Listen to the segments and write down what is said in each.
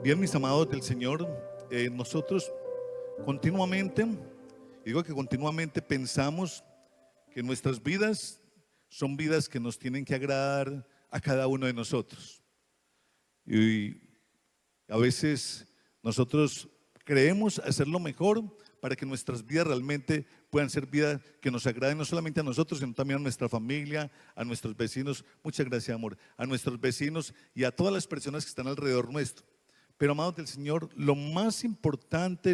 Bien, mis amados del Señor, nosotros continuamente, digo que continuamente pensamos que nuestras vidas son vidas que nos tienen que agradar a cada uno de nosotros. Y a veces nosotros creemos hacer lo mejor para que nuestras vidas realmente puedan ser vidas que nos agraden no solamente a nosotros, sino también a nuestra familia, a nuestros vecinos. Muchas gracias, amor. A nuestros vecinos y a todas las personas que están alrededor nuestro. Pero, amados del Señor, lo más importante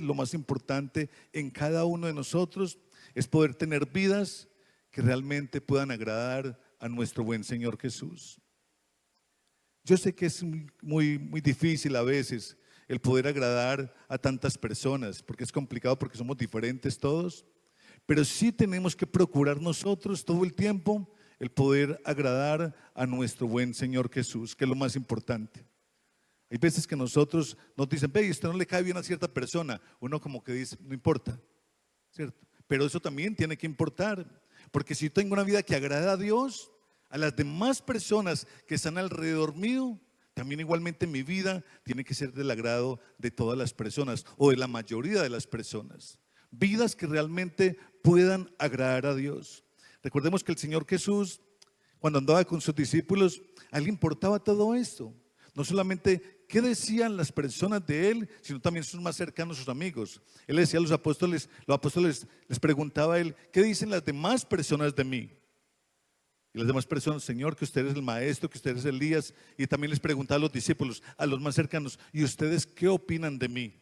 en cada uno de nosotros es poder tener vidas que realmente puedan agradar a nuestro buen Señor Jesús. Yo sé que es muy difícil a veces el poder agradar a tantas personas, porque es complicado, porque somos diferentes todos, pero sí tenemos que procurar nosotros todo el tiempo el poder agradar a nuestro buen Señor Jesús, que es lo más importante. Hay veces que nosotros nos dicen, ve, usted no le cae bien a cierta persona. Uno como que dice, no importa, ¿cierto? Pero eso también tiene que importar, porque si yo tengo una vida que agrada a Dios, a las demás personas que están alrededor mío, también igualmente mi vida tiene que ser del agrado de todas las personas o de la mayoría de las personas. Vidas que realmente puedan agradar a Dios. Recordemos que el Señor Jesús, cuando andaba con sus discípulos, a él le importaba todo esto. No solamente qué decían las personas de él, sino también sus más cercanos, sus amigos. Él decía a los apóstoles les preguntaba a él, ¿qué dicen las demás personas de mí? Y las demás personas, Señor, que usted es el maestro, que usted es Elías. Y también les preguntaba a los discípulos, a los más cercanos, ¿y ustedes qué opinan de mí?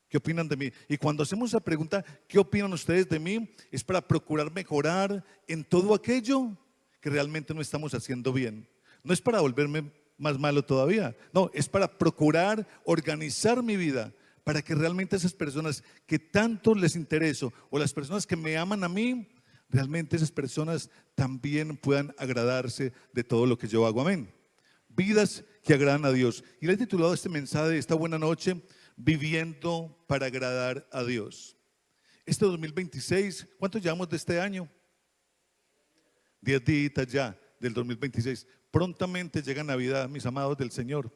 ¿Qué opinan de mí? Y cuando hacemos esa pregunta, ¿qué opinan ustedes de mí? Es para procurar mejorar en todo aquello que realmente no estamos haciendo bien. No es para volverme más malo todavía, no, es para procurar organizar mi vida para que realmente esas personas que tanto les intereso o las personas que me aman a mí, realmente esas personas también puedan agradarse de todo lo que yo hago. Amén. Vidas que agradan a Dios. Y le he titulado este mensaje de esta buena noche, Viviendo para agradar a Dios. Este 2026, ¿cuánto llevamos de este año? 10 días ya del 2026. Prontamente llega Navidad, mis amados del Señor.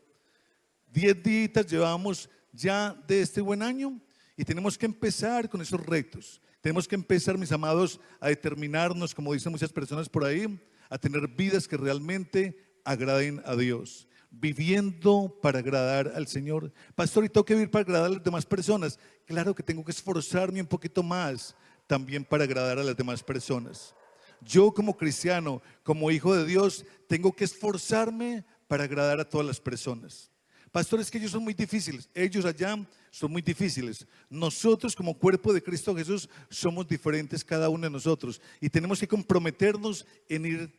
10 días llevamos ya de este buen año y tenemos que empezar con esos retos. Tenemos que empezar, mis amados, a determinarnos, como dicen muchas personas por ahí, a tener vidas que realmente agraden a Dios, viviendo para agradar al Señor. Pastor, ¿y tengo que vivir para agradar a las demás personas? Claro que tengo que esforzarme un poquito más también para agradar a las demás personas. Yo como cristiano, como hijo de Dios, tengo que esforzarme para agradar a todas las personas. Pastores, que ellos son muy difíciles, ellos allá son muy difíciles. Nosotros como cuerpo de Cristo Jesús somos diferentes cada uno de nosotros y tenemos que comprometernos en ir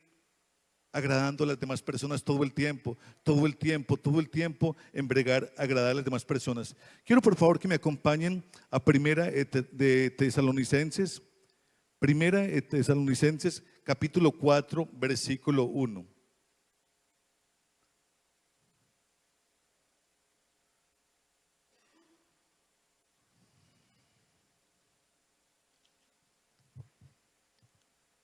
agradando a las demás personas todo el tiempo, en bregar, agradar a las demás personas. Quiero por favor que me acompañen a Primera de Tesalonicenses, Primera de Tesalonicenses, capítulo 4, versículo 1.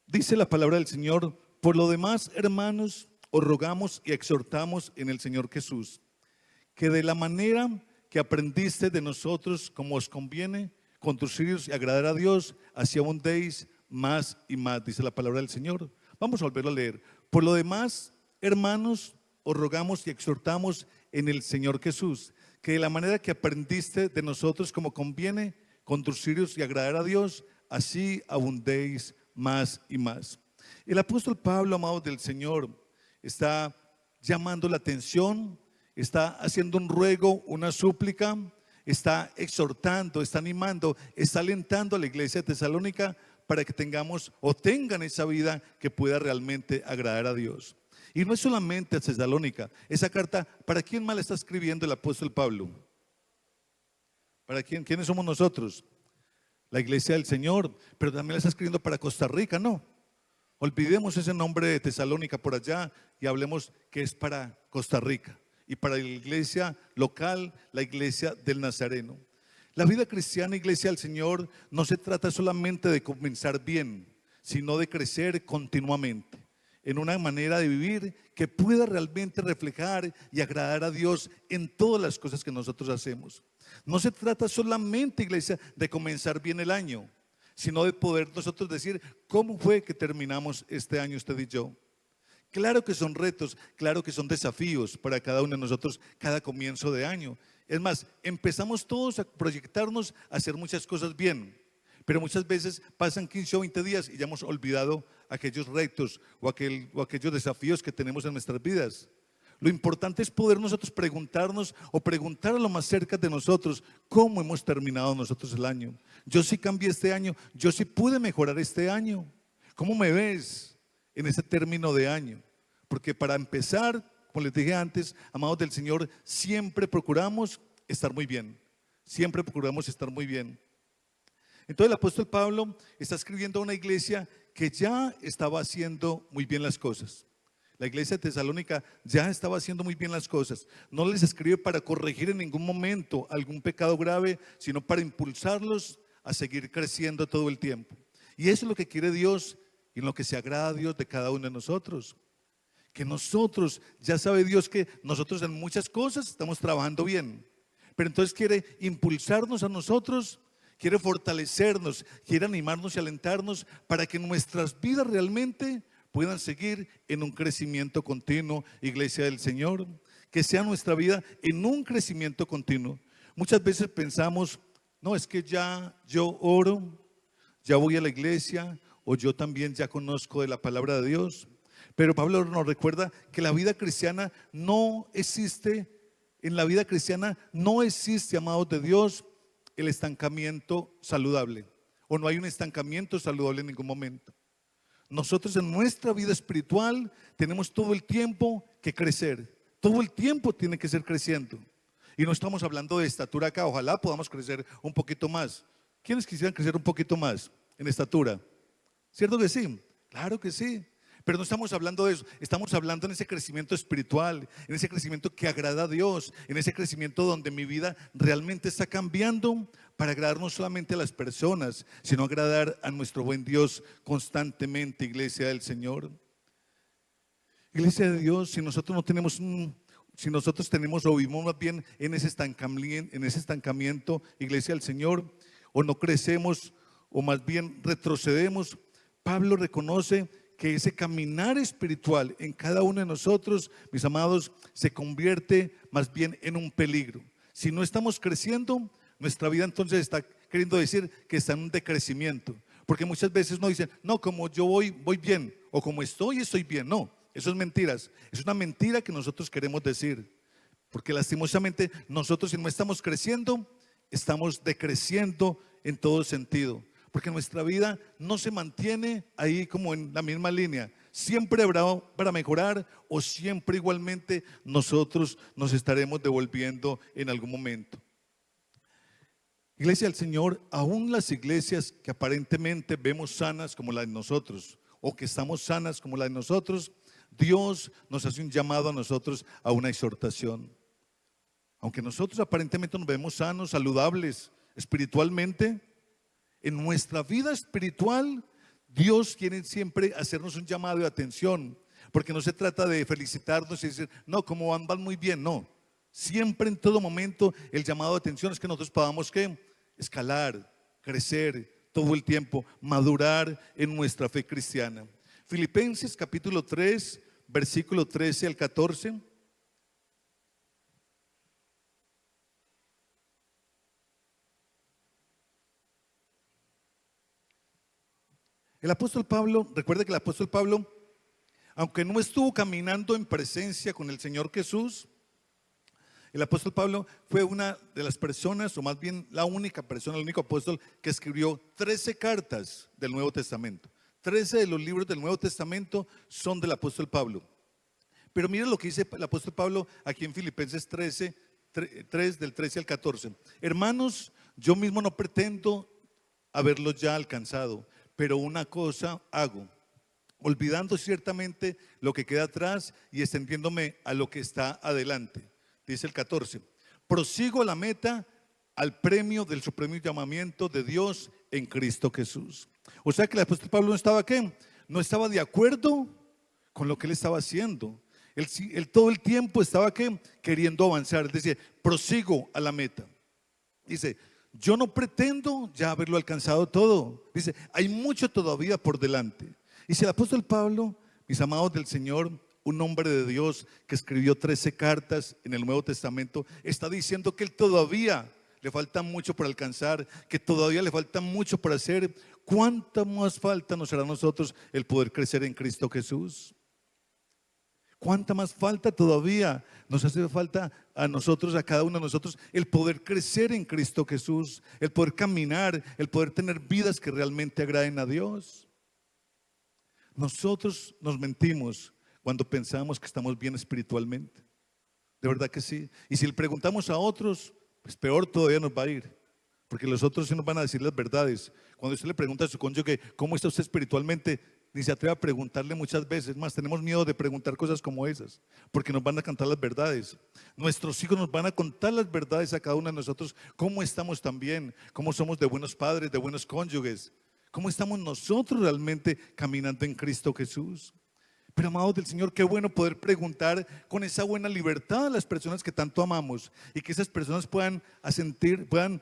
Dice la palabra del Señor: por lo demás, hermanos, os rogamos y exhortamos en el Señor Jesús, que de la manera que aprendiste de nosotros, como os conviene, conduciros y agradar a Dios, así abundéis más y más, dice la palabra del Señor. Vamos a volverlo a leer. Por lo demás, hermanos, os rogamos y exhortamos en el Señor Jesús, que de la manera que aprendiste de nosotros, como conviene, conduciros y agradar a Dios, así abundéis más y más. El apóstol Pablo, amados del Señor, está llamando la atención, está haciendo un ruego, una súplica, está exhortando, está animando, está alentando a la iglesia de Tesalónica para que tengamos o tengan esa vida que pueda realmente agradar a Dios. Y no es solamente a Tesalónica, esa carta, ¿para quién más la está escribiendo el apóstol Pablo? ¿Para quién? ¿Quiénes somos nosotros? La iglesia del Señor, pero también la está escribiendo para Costa Rica, ¿no? Olvidemos ese nombre de Tesalónica por allá y hablemos que es para Costa Rica y para la iglesia local, la iglesia del Nazareno. La vida cristiana, iglesia del Señor, no se trata solamente de comenzar bien, sino de crecer continuamente. en una manera de vivir que pueda realmente reflejar y agradar a Dios en todas las cosas que nosotros hacemos. No se trata solamente, iglesia, de comenzar bien el año, sino de poder nosotros decir cómo fue que terminamos este año usted y yo. Claro que son retos, claro que son desafíos para cada uno de nosotros cada comienzo de año. Es más, empezamos todos a proyectarnos a hacer muchas cosas bien, pero muchas veces pasan 15 o 20 días y ya hemos olvidado aquellos retos o aquellos desafíos que tenemos en nuestras vidas. Lo importante es poder nosotros preguntarnos o preguntar a lo más cerca de nosotros cómo hemos terminado nosotros el año. Yo sí cambié este año, yo sí pude mejorar este año. ¿Cómo me ves en ese término de año? Porque para empezar, como les dije antes, amados del Señor, siempre procuramos estar muy bien. Siempre procuramos estar muy bien. Entonces el apóstol Pablo está escribiendo a una iglesia que ya estaba haciendo muy bien las cosas. La iglesia de Tesalónica ya estaba haciendo muy bien las cosas. No les escribe para corregir en ningún momento algún pecado grave, sino para impulsarlos a seguir creciendo todo el tiempo. Y eso es lo que quiere Dios y en lo que se agrada a Dios de cada uno de nosotros. Que nosotros, ya sabe Dios que nosotros en muchas cosas estamos trabajando bien, pero entonces quiere impulsarnos a nosotros, quiere fortalecernos, quiere animarnos y alentarnos para que nuestras vidas realmente puedan seguir en un crecimiento continuo, iglesia del Señor, que sea nuestra vida en un crecimiento continuo. Muchas veces pensamos, no, es que ya yo oro, ya voy a la iglesia, o yo también ya conozco de la palabra de Dios. Pero Pablo nos recuerda que la vida cristiana no existe, en la vida cristiana no existe, amados de Dios, el estancamiento saludable, o no hay un estancamiento saludable en ningún momento. Nosotros en nuestra vida espiritual tenemos todo el tiempo que crecer, todo el tiempo tiene que ser creciendo. Y no estamos hablando de estatura acá, ojalá podamos crecer un poquito más. ¿Quiénes quisieran crecer un poquito más en estatura? ¿Cierto que sí? Claro que sí. Pero no estamos hablando de eso, estamos hablando en ese crecimiento espiritual, en ese crecimiento que agrada a Dios, en ese crecimiento donde mi vida realmente está cambiando para agradar no solamente a las personas, sino agradar a nuestro buen Dios constantemente, iglesia del Señor. Iglesia de Dios, si nosotros no tenemos si nosotros tenemos o vivimos más bien en ese estancamiento, iglesia del Señor, o no crecemos o más bien retrocedemos, Pablo reconoce que ese caminar espiritual en cada uno de nosotros, mis amados, se convierte más bien en un peligro. Si no estamos creciendo, nuestra vida entonces está queriendo decir que está en un decrecimiento. Porque muchas veces nos dicen, no, como yo voy bien, o como estoy bien. No, eso es mentiras. Es una mentira que nosotros queremos decir. Porque lastimosamente nosotros, si no estamos creciendo, estamos decreciendo en todo sentido. Porque nuestra vida no se mantiene ahí como en la misma línea. Siempre habrá para mejorar, o siempre igualmente nosotros nos estaremos devolviendo en algún momento. Iglesia del Señor, aún las iglesias que aparentemente vemos sanas como la de nosotros, o que estamos sanas como la de nosotros, Dios nos hace un llamado a nosotros a una exhortación. Aunque nosotros aparentemente nos vemos sanos, saludables espiritualmente, en nuestra vida espiritual, Dios quiere siempre hacernos un llamado de atención, porque no se trata de felicitarnos y decir, no, como van muy bien, no. Siempre en todo momento el llamado de atención es que nosotros podamos ¿qué? Escalar, crecer todo el tiempo, madurar en nuestra fe cristiana. Filipenses capítulo 3, versículo 13 al 14. El apóstol Pablo, recuerda que el apóstol Pablo, aunque no estuvo caminando en presencia con el Señor Jesús, el apóstol Pablo fue una de las personas, o más bien la única persona, el único apóstol que escribió 13 cartas del Nuevo Testamento. 13 de los libros del Nuevo Testamento son del apóstol Pablo. Pero miren lo que dice el apóstol Pablo aquí en Filipenses 13, 3 del 13 al 14. Hermanos, yo mismo no pretendo haberlo ya alcanzado, pero una cosa hago, olvidando ciertamente lo que queda atrás y extendiéndome a lo que está adelante. Dice el 14, prosigo a la meta, al premio del supremo llamamiento de Dios en Cristo Jesús. O sea que el apóstol Pablo no estaba ¿qué? No estaba de acuerdo con lo que él estaba haciendo. Él todo el tiempo estaba queriendo avanzar. Él decía, prosigo a la meta. Dice, yo no pretendo ya haberlo alcanzado todo. Dice, hay mucho todavía por delante. Y si el apóstol Pablo, mis amados del Señor, un hombre de Dios que escribió 13 cartas en el Nuevo Testamento, está diciendo que él todavía le falta mucho por alcanzar, que todavía le falta mucho por hacer. ¿Cuánta más falta nos hará a nosotros el poder crecer en Cristo Jesús? ¿Cuánta más falta todavía nos hace falta a nosotros, a cada uno de nosotros, el poder crecer en Cristo Jesús, el poder caminar, el poder tener vidas que realmente agraden a Dios? Nosotros nos mentimos cuando pensamos que estamos bien espiritualmente. De verdad que sí. Y si le preguntamos a otros, pues peor todavía nos va a ir, porque los otros sí nos van a decir las verdades. Cuando usted le pregunta a su cónyuge, ¿cómo está usted espiritualmente?, ni se atreve a preguntarle muchas veces. Más, tenemos miedo de preguntar cosas como esas, porque nos van a contar las verdades. Nuestros hijos nos van a contar las verdades a cada uno de nosotros, cómo estamos también, cómo somos de buenos padres, de buenos cónyuges, cómo estamos nosotros realmente caminando en Cristo Jesús. Pero amados del Señor, qué bueno poder preguntar con esa buena libertad a las personas que tanto amamos, y que esas personas puedan asentir, puedan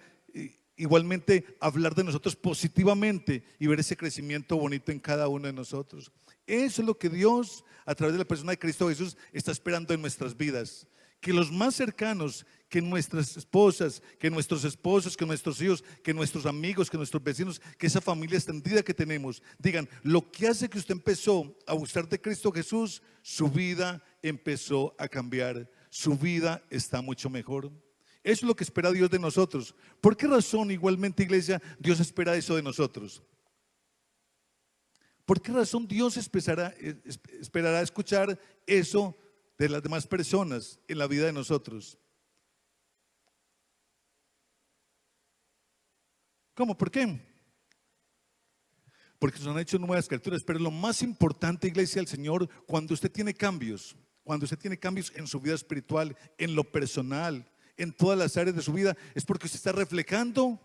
igualmente hablar de nosotros positivamente y ver ese crecimiento bonito en cada uno de nosotros. Eso es lo que Dios, a través de la persona de Cristo Jesús, está esperando en nuestras vidas. Que los más cercanos, que nuestras esposas, que nuestros esposos, que nuestros hijos, que nuestros amigos, que nuestros vecinos, que esa familia extendida que tenemos, digan, lo que hace que usted empezó a gustar de Cristo Jesús, su vida empezó a cambiar, su vida está mucho mejor. Eso es lo que espera Dios de nosotros. ¿Por qué razón, igualmente, iglesia, Dios espera eso de nosotros? ¿Por qué razón Dios esperará escuchar eso de las demás personas en la vida de nosotros? ¿Cómo? ¿Por qué? Porque nos han hecho nuevas criaturas. Pero lo más importante, iglesia del Señor, cuando usted tiene cambios en su vida espiritual, en lo personal, en todas las áreas de su vida, es porque usted está reflejando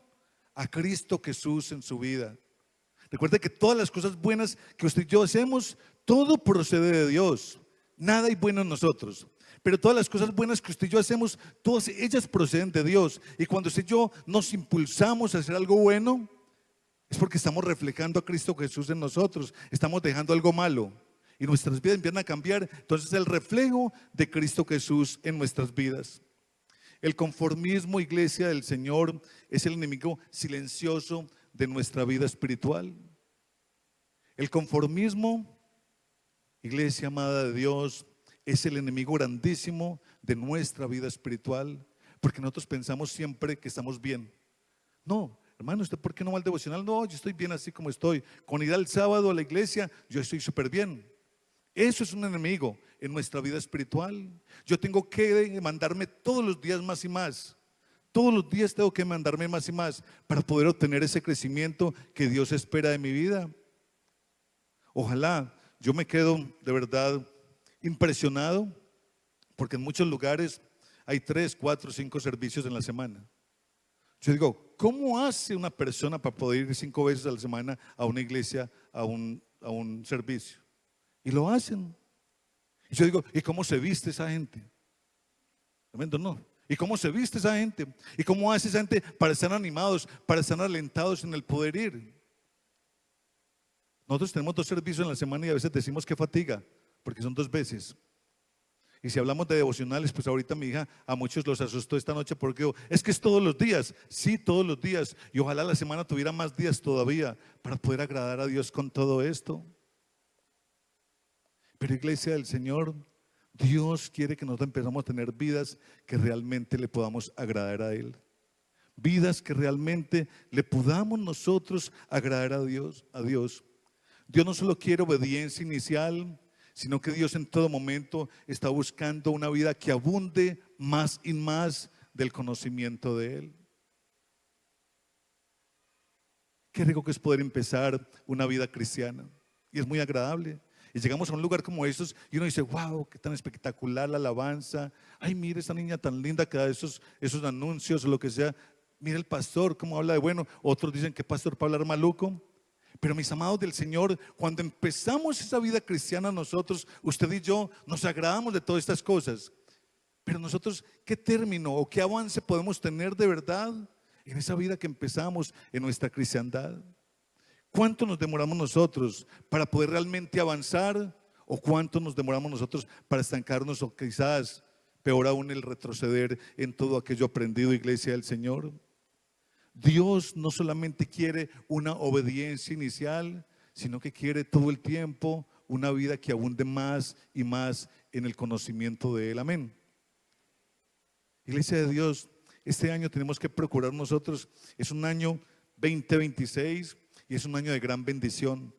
a Cristo Jesús en su vida. Recuerde que todas las cosas buenas que usted y yo hacemos, todo procede de Dios. Nada hay bueno en nosotros, pero todas las cosas buenas que usted y yo hacemos, todas ellas proceden de Dios. Y cuando usted y yo nos impulsamos a hacer algo bueno, es porque estamos reflejando a Cristo Jesús en nosotros. Estamos dejando algo malo y nuestras vidas empiezan a cambiar. Entonces el reflejo de Cristo Jesús en nuestras vidas. El conformismo, iglesia del Señor, es el enemigo silencioso de nuestra vida espiritual. El conformismo, iglesia amada de Dios, es el enemigo grandísimo de nuestra vida espiritual, porque nosotros pensamos siempre que estamos bien. No, hermano, ¿usted por qué no va al devocional? No, yo estoy bien así como estoy. Con ir al sábado a la iglesia, yo estoy súper bien. Eso es un enemigo en nuestra vida espiritual. Yo tengo que mandarme todos los días más y más. Todos los días tengo que mandarme más y más para poder obtener ese crecimiento que Dios espera de mi vida. Ojalá yo me quedo de verdad impresionado, porque en muchos lugares hay 3, 4, 5 servicios en la semana. Yo digo, ¿cómo hace una persona para poder ir 5 veces a la semana a una iglesia, a un servicio? Y lo hacen. Y yo digo, ¿y cómo se viste esa gente? Tremendo, ¿no? ¿Y cómo se viste esa gente? ¿Y cómo hace esa gente para estar animados, para estar alentados en el poder ir? Nosotros tenemos 2 servicios en la semana y a veces decimos que fatiga, porque son 2 veces. Y si hablamos de devocionales, pues ahorita mi hija a muchos los asustó esta noche porque dijo, es que es todos los días. Sí, todos los días. Y ojalá la semana tuviera más días todavía para poder agradar a Dios con todo esto. Pero iglesia del Señor, Dios quiere que nosotros empezamos a tener vidas que realmente le podamos agradar a Él. Vidas que realmente le podamos nosotros agradar a Dios. Dios no solo quiere obediencia inicial, sino que Dios en todo momento está buscando una vida que abunde más y más del conocimiento de Él. Qué rico que es poder empezar una vida cristiana, y es muy agradable. Y llegamos a un lugar como esos y uno dice, wow, qué tan espectacular la alabanza. Ay, mire esa niña tan linda que da esos anuncios o lo que sea. Mire el pastor cómo habla de bueno. Otros dicen que pastor para hablar maluco. Pero mis amados del Señor, cuando empezamos esa vida cristiana nosotros, usted y yo, nos agradamos de todas estas cosas. Pero nosotros, ¿qué término o qué avance podemos tener de verdad en esa vida que empezamos en nuestra cristiandad? ¿Cuánto nos demoramos nosotros para poder realmente avanzar? ¿O cuánto nos demoramos nosotros para estancarnos o quizás, peor aún, el retroceder en todo aquello aprendido, iglesia del Señor? Dios no solamente quiere una obediencia inicial, sino que quiere todo el tiempo una vida que abunde más y más en el conocimiento de Él. Amén. Iglesia de Dios, este año tenemos que procurar nosotros, es un año 2026 y es un año de gran bendición.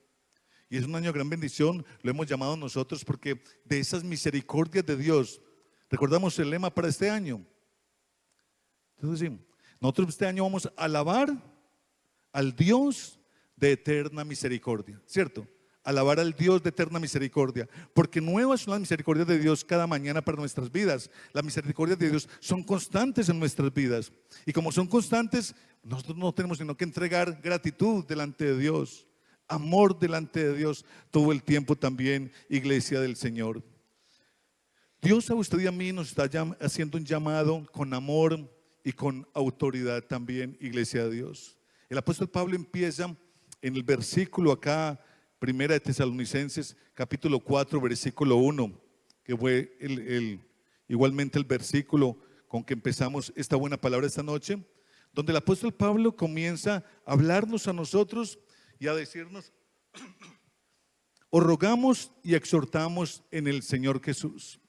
Y es un año de gran bendición, lo hemos llamado nosotros porque de esas misericordias de Dios, recordamos el lema para este año. Entonces, sí, nosotros este año vamos a alabar al Dios de eterna misericordia, ¿cierto? Alabar al Dios de eterna misericordia, porque nuevas son las misericordias de Dios cada mañana para nuestras vidas. Las misericordias de Dios son constantes en nuestras vidas, y como son constantes, nosotros no tenemos sino que entregar gratitud delante de Dios, amor delante de Dios todo el tiempo también, iglesia del Señor. Dios a usted y a mí nos está haciendo un llamado con amor y con autoridad también, iglesia de Dios. El apóstol Pablo empieza en el versículo acá, Primera de Tesalonicenses, capítulo 4, versículo 1, que fue igualmente el versículo con que empezamos esta buena palabra esta noche, donde el apóstol Pablo comienza a hablarnos a nosotros y a decirnos: os rogamos y exhortamos en el Señor Jesús.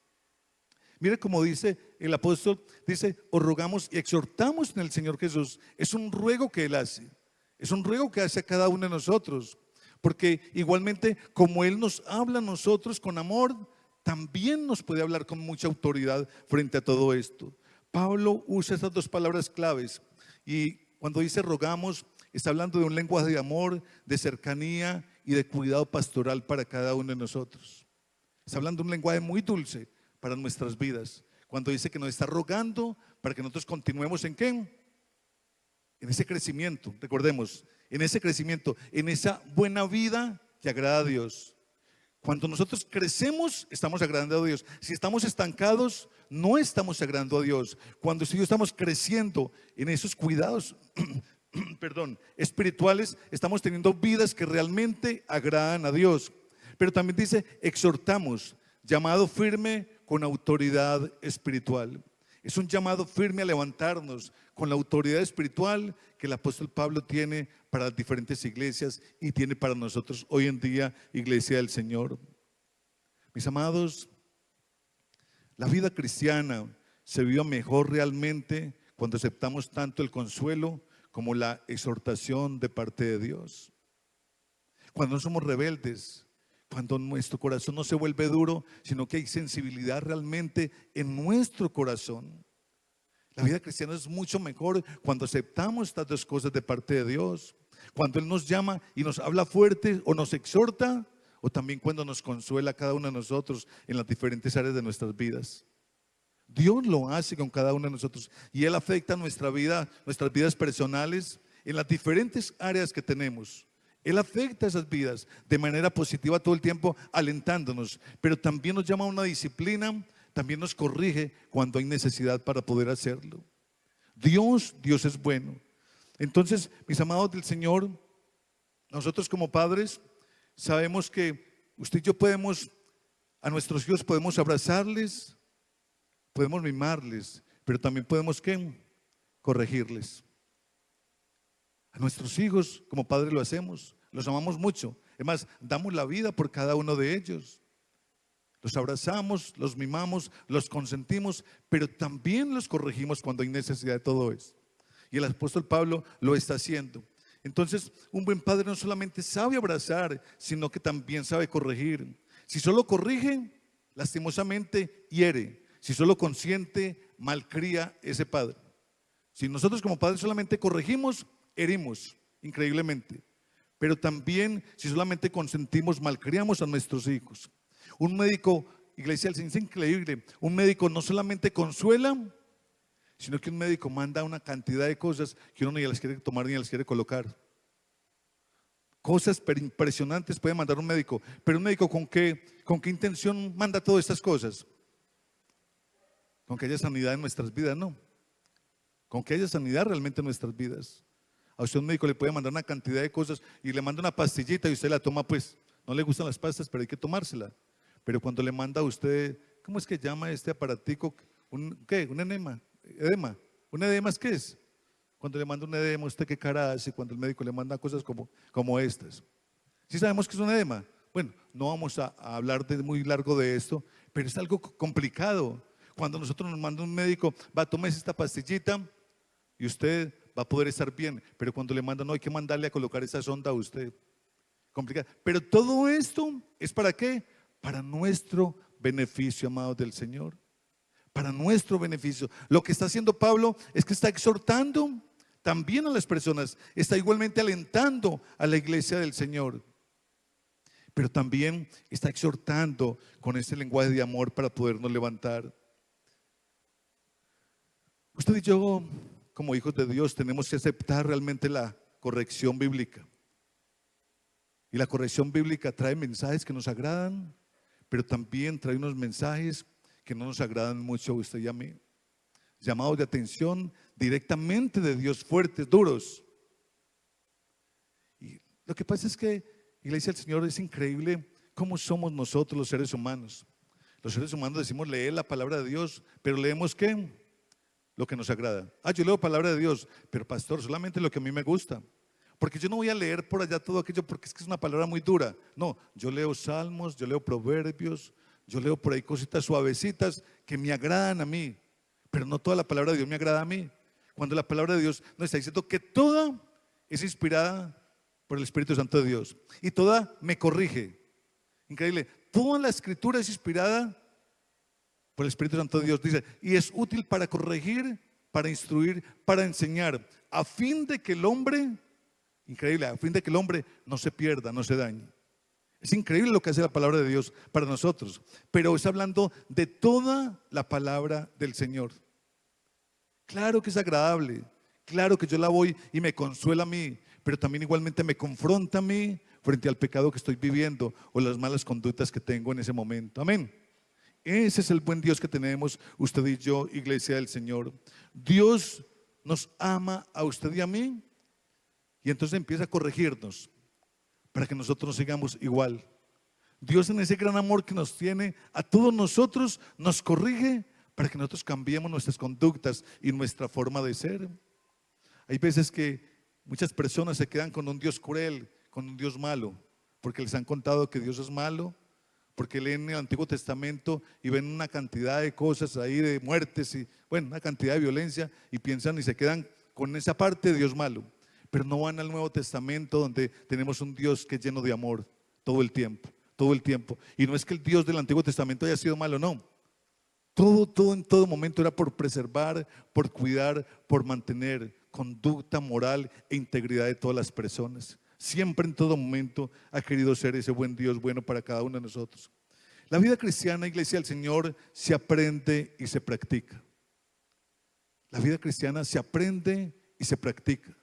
Mire cómo dice el apóstol, dice: os rogamos y exhortamos en el Señor Jesús. Es un ruego que Él hace, es un ruego que hace a cada uno de nosotros, porque igualmente como Él nos habla a nosotros con amor, también nos puede hablar con mucha autoridad frente a todo esto. Pablo usa estas dos palabras claves, y cuando dice rogamos, está hablando de un lenguaje de amor, de cercanía y de cuidado pastoral para cada uno de nosotros. Está hablando de un lenguaje muy dulce para nuestras vidas, cuando dice que nos está rogando para que nosotros continuemos ¿en qué? En ese crecimiento, recordemos, en ese crecimiento, en esa buena vida que agrada a Dios. Cuando nosotros crecemos, estamos agradando a Dios. Si estamos estancados, no estamos agradando a Dios. Cuando si estamos creciendo en esos cuidados espirituales, estamos teniendo vidas que realmente agradan a Dios. Pero también dice exhortamos, llamado firme con autoridad espiritual. Es un llamado firme a levantarnos con la autoridad espiritual que el apóstol Pablo tiene para las diferentes iglesias y tiene para nosotros hoy en día, iglesia del Señor. Mis amados, la vida cristiana se vive mejor realmente cuando aceptamos tanto el consuelo como la exhortación de parte de Dios. Cuando no somos rebeldes, cuando nuestro corazón no se vuelve duro, sino que hay sensibilidad realmente en nuestro corazón. La vida cristiana es mucho mejor cuando aceptamos estas dos cosas de parte de Dios. Cuando Él nos llama y nos habla fuerte o nos exhorta, o también cuando nos consuela a cada uno de nosotros en las diferentes áreas de nuestras vidas. Dios lo hace con cada uno de nosotros y Él afecta nuestra vida, nuestras vidas personales en las diferentes áreas que tenemos. Él afecta esas vidas de manera positiva todo el tiempo, alentándonos, pero también nos llama a una disciplina, también nos corrige cuando hay necesidad para poder hacerlo. Dios es bueno. Entonces, mis amados del Señor, nosotros como padres sabemos que usted y yo podemos, a nuestros hijos podemos abrazarles, podemos mimarles, pero también podemos ¿qué? Corregirles. A nuestros hijos como padres lo hacemos, los amamos mucho, es más, damos la vida por cada uno de ellos. Los abrazamos, los mimamos, los consentimos, pero también los corregimos cuando hay necesidad de todo eso. Y el apóstol Pablo lo está haciendo. Entonces, un buen padre no solamente sabe abrazar, sino que también sabe corregir. Si solo corrige, lastimosamente hiere. Si solo consiente, malcría ese padre. Si nosotros como padres solamente corregimos, herimos increíblemente. Pero también, si solamente consentimos, malcriamos a nuestros hijos. Un médico, iglesia, es increíble. Un médico no solamente consuela, sino que un médico manda una cantidad de cosas que uno ni las quiere tomar ni las quiere colocar. Cosas impresionantes puede mandar un médico, pero un médico ¿con qué intención manda todas estas cosas? Con que haya sanidad en nuestras vidas, no. Con que haya sanidad realmente en nuestras vidas. A usted un médico le puede mandar una cantidad de cosas y le manda una pastillita y usted la toma, pues no le gustan las pastas, pero hay que tomársela. Pero cuando le manda a usted, ¿cómo es que llama este aparatico? ¿Qué? ¿Un enema? ¿Edema? ¿Un edema es qué es? Cuando le manda un edema, ¿usted qué cara hace cuando el médico le manda cosas como estas? ¿Sí sabemos que es un edema? Bueno, no vamos a hablar muy largo de esto, pero es algo complicado. Cuando nosotros nos manda un médico, va a tomarse esta pastillita y usted va a poder estar bien, pero cuando le mandan, no hay que mandarle a colocar esa sonda a usted. Complicado. Pero todo esto es ¿para qué? Para nuestro beneficio, amados del Señor. Para nuestro beneficio. Lo que está haciendo Pablo es que está exhortando también a las personas, está igualmente alentando a la iglesia del Señor, pero también está exhortando con ese lenguaje de amor para podernos levantar. Usted y yo, como hijos de Dios, tenemos que aceptar realmente la corrección bíblica. Y la corrección bíblica trae mensajes que nos agradan, pero también trae unos mensajes que no nos agradan mucho a usted y a mí. Llamados de atención directamente de Dios, fuertes, duros. Y lo que pasa es que, iglesia del Señor, es increíble cómo somos nosotros los seres humanos. Los seres humanos decimos leer la palabra de Dios, pero leemos ¿qué? Lo que nos agrada. Yo leo palabra de Dios, pero pastor, solamente lo que a mí me gusta. Porque yo no voy a leer por allá todo aquello porque es que es una palabra muy dura. No, yo leo salmos, yo leo proverbios, yo leo por ahí cositas suavecitas que me agradan a mí. Pero no toda la palabra de Dios me agrada a mí. Cuando la palabra de Dios nos está diciendo que toda es inspirada por el Espíritu Santo de Dios y toda me corrige. Increíble. Toda la escritura es inspirada por el Espíritu Santo de Dios. Dice, y es útil para corregir, para instruir, para enseñar, a fin de que el hombre, increíble, a fin de que el hombre no se pierda, no se dañe. Es increíble lo que hace la palabra de Dios para nosotros, pero está hablando de toda la palabra del Señor. Claro que es agradable, claro que yo la voy y me consuela a mí, pero también igualmente me confronta a mí frente al pecado que estoy viviendo o las malas conductas que tengo en ese momento. Amén. Ese es el buen Dios que tenemos usted y yo, iglesia del Señor. Dios nos ama a usted y a mí y entonces empieza a corregirnos para que nosotros sigamos igual. Dios, en ese gran amor que nos tiene a todos nosotros, nos corrige para que nosotros cambiemos nuestras conductas y nuestra forma de ser. Hay veces que muchas personas se quedan con un Dios cruel, con un Dios malo, porque les han contado que Dios es malo, porque leen el Antiguo Testamento y ven una cantidad de cosas ahí, de muertes y bueno, una cantidad de violencia, y piensan y se quedan con esa parte de Dios malo. Pero no van al Nuevo Testamento, donde tenemos un Dios que es lleno de amor todo el tiempo, todo el tiempo. Y no es que el Dios del Antiguo Testamento haya sido malo, no. Todo en todo momento era por preservar, por cuidar, por mantener conducta moral e integridad de todas las personas. Siempre en todo momento ha querido ser ese buen Dios bueno para cada uno de nosotros. La vida cristiana, iglesia del Señor, se aprende y se practica. La vida cristiana se aprende y se practica.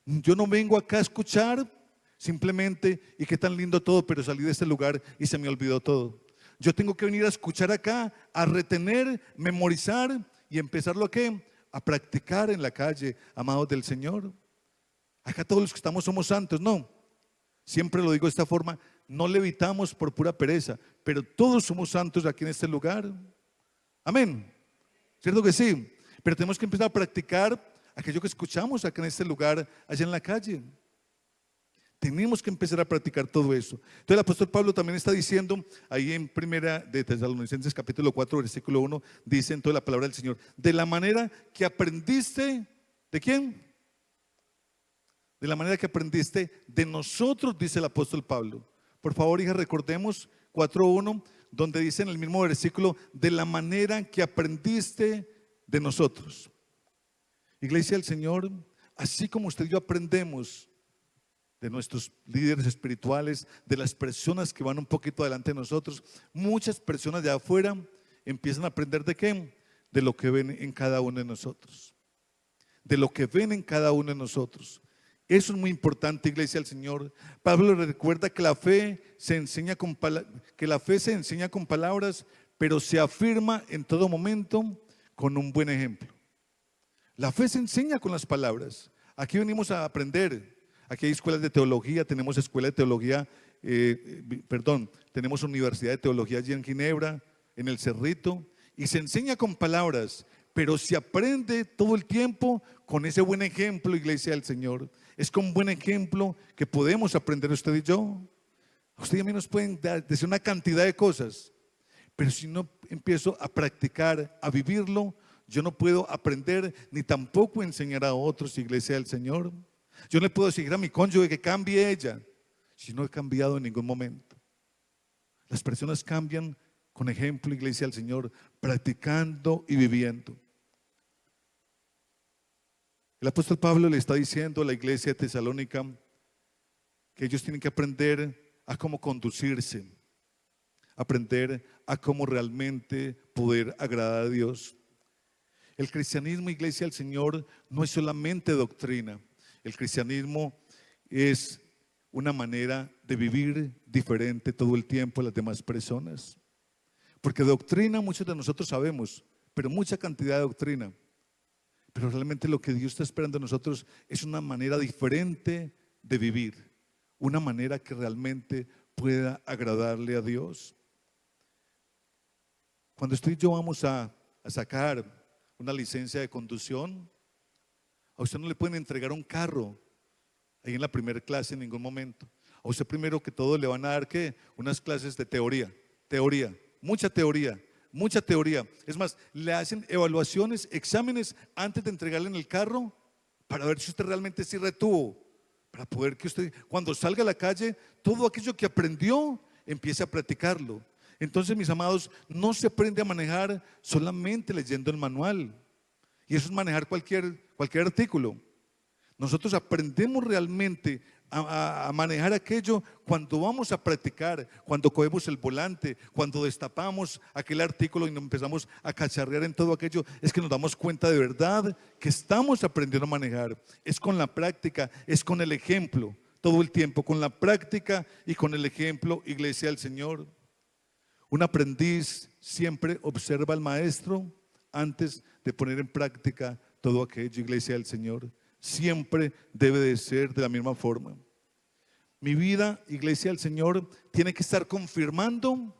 Yo no vengo acá a escuchar simplemente y qué tan lindo todo, pero salí de este lugar y se me olvidó todo. Yo tengo que venir a escuchar acá, a retener, memorizar y empezarlo ¿a qué? A practicar en la calle, amados del Señor. Acá todos los que estamos somos santos, no. Siempre lo digo de esta forma, no levitamos por pura pereza, pero todos somos santos aquí en este lugar. Amén. ¿Cierto que sí? Pero tenemos que empezar a practicar aquello que escuchamos acá en este lugar, allá en la calle. Tenemos que empezar a practicar todo eso. Entonces el apóstol Pablo también está diciendo ahí en primera de Tesalonicenses capítulo 4 versículo 1, dice en toda la palabra del Señor, de la manera que aprendiste, ¿de quién? De la manera que aprendiste de nosotros, dice el apóstol Pablo. Por favor, hija, recordemos 4:1, donde dice en el mismo versículo, de la manera que aprendiste de nosotros. Iglesia del Señor, así como usted y yo aprendemos de nuestros líderes espirituales, de las personas que van un poquito adelante de nosotros, muchas personas de afuera empiezan a aprender ¿de qué? De lo que ven en cada uno de nosotros. De lo que ven en cada uno de nosotros. Eso es muy importante, iglesia del Señor. Pablo le recuerda que la fe se enseña que la fe se enseña con palabras, pero se afirma en todo momento con un buen ejemplo. La fe se enseña con las palabras. Aquí venimos a aprender. Aquí hay escuelas de teología, tenemos escuela de teología, tenemos universidad de teología allí en Ginebra, en el Cerrito, y se enseña con palabras, pero se aprende todo el tiempo con ese buen ejemplo, iglesia del Señor. Es con buen ejemplo que podemos aprender usted y yo. Usted y a mí nos pueden decir una cantidad de cosas, pero si no empiezo a practicar, a vivirlo, yo no puedo aprender ni tampoco enseñar a otros, iglesia del Señor. Yo no le puedo decir a mi cónyuge que cambie ella, si no he cambiado en ningún momento. Las personas cambian con ejemplo, iglesia del Señor, practicando y viviendo. El apóstol Pablo le está diciendo a la iglesia de Tesalónica que ellos tienen que aprender a cómo conducirse, aprender a cómo realmente poder agradar a Dios. El cristianismo, iglesia del Señor, no es solamente doctrina. El cristianismo es una manera de vivir diferente todo el tiempo a las demás personas. Porque doctrina muchos de nosotros sabemos, pero mucha cantidad de doctrina. Pero realmente lo que Dios está esperando de nosotros es una manera diferente de vivir, una manera que realmente pueda agradarle a Dios. Cuando usted y yo vamos a sacar una licencia de conducción, a usted no le pueden entregar un carro ahí en la primera clase en ningún momento. A usted primero que todo le van a dar ¿qué? Unas clases de teoría, mucha teoría. Mucha teoría. Es más, le hacen evaluaciones, exámenes antes de entregarle en el carro para ver si usted realmente sí retuvo, para poder que usted cuando salga a la calle, todo aquello que aprendió, empiece a practicarlo. Entonces, mis amados, no se aprende a manejar solamente leyendo el manual. Y eso es manejar cualquier artículo. Nosotros aprendemos realmente a manejar aquello cuando vamos a practicar, cuando cogemos el volante, cuando destapamos aquel artículo y nos empezamos a cacharrear en todo aquello, es que nos damos cuenta de verdad que estamos aprendiendo a manejar. Es con la práctica, es con el ejemplo, todo el tiempo, con la práctica y con el ejemplo, iglesia del Señor. Un aprendiz siempre observa al maestro antes de poner en práctica todo aquello, iglesia del Señor. Siempre debe de ser de la misma forma. Mi vida, iglesia del Señor, tiene que estar confirmando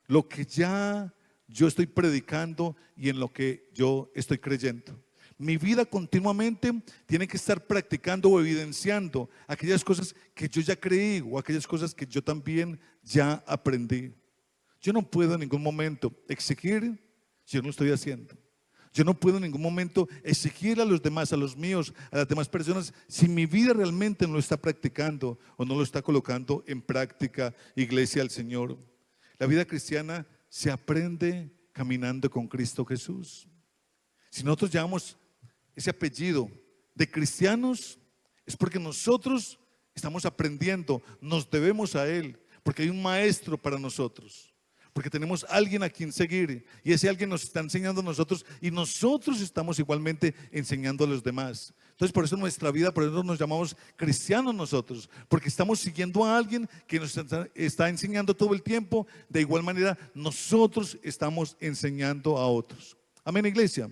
lo que ya yo estoy predicando y en lo que yo estoy creyendo. Mi vida continuamente tiene que estar practicando o evidenciando aquellas cosas que yo ya creí o aquellas cosas que yo también ya aprendí. Yo no puedo en ningún momento exigir si yo no estoy haciendo. Yo no puedo en ningún momento exigir a los demás, a los míos, a las demás personas, si mi vida realmente no lo está practicando o no lo está colocando en práctica, iglesia del Señor. La vida cristiana se aprende caminando con Cristo Jesús. Si nosotros llevamos ese apellido de cristianos, es porque nosotros estamos aprendiendo, nos debemos a Él, porque hay un maestro para nosotros. Porque tenemos alguien a quien seguir y ese alguien nos está enseñando a nosotros y nosotros estamos igualmente enseñando a los demás. Entonces por eso nuestra vida, por eso nos llamamos cristianos nosotros, porque estamos siguiendo a alguien que nos está enseñando todo el tiempo. De igual manera nosotros estamos enseñando a otros. Amén, iglesia.